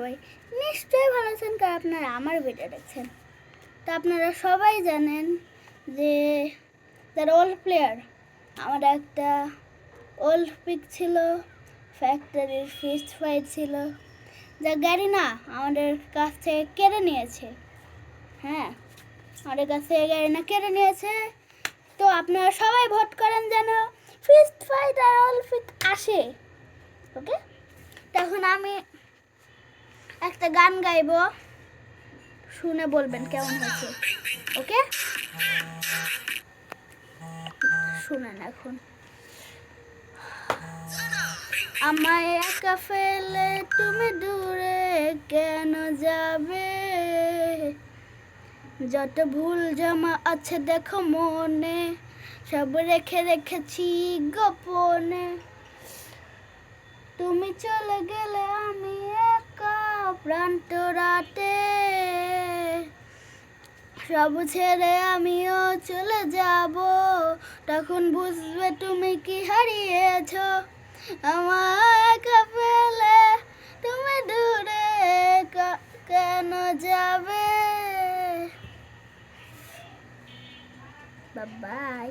সবাই নিশ্চয়ই ভালো আছেন, কারণ আপনারা আমার ভিডিও দেখছেন। তো আপনারা সবাই জানেন যে যারা ওল্ড প্লেয়ার, আমার একটা ওল্ড পিক ছিল, ফ্যাক্টরির ফিস্ট ফাইট ছিল, যা গাড়ি না আমাদের কাছ থেকে কেড়ে নিয়েছে। হ্যাঁ, আমাদের কাছ থেকে গাড়ি না কেড়ে নিয়েছে। তো আপনারা সবাই ভোট করেন যেন ফিস্ট ফাইট আর ওল্ড পিক আসে। ওকে, তখন আমি একটা গান গাইবো, শুনে বলবেন কেমন হয়েছে। ওকে, শুনেন এখন। আমায় একা ফেলে তুমি দূরে কেন যাবে, যত ভুল জমা আছে দেখো মনে, সব রেখে রেখেছি গোপনে। তুমি চলে গেলে আমি একা প্রান্ত রাতে, সব ছেড়ে আমিও চলে যাব, তখন বুঝবে তুমি কি হারিয়েছো। আমায় একা ফেলে তুমি দূরে কেন যাবে। Bye bye.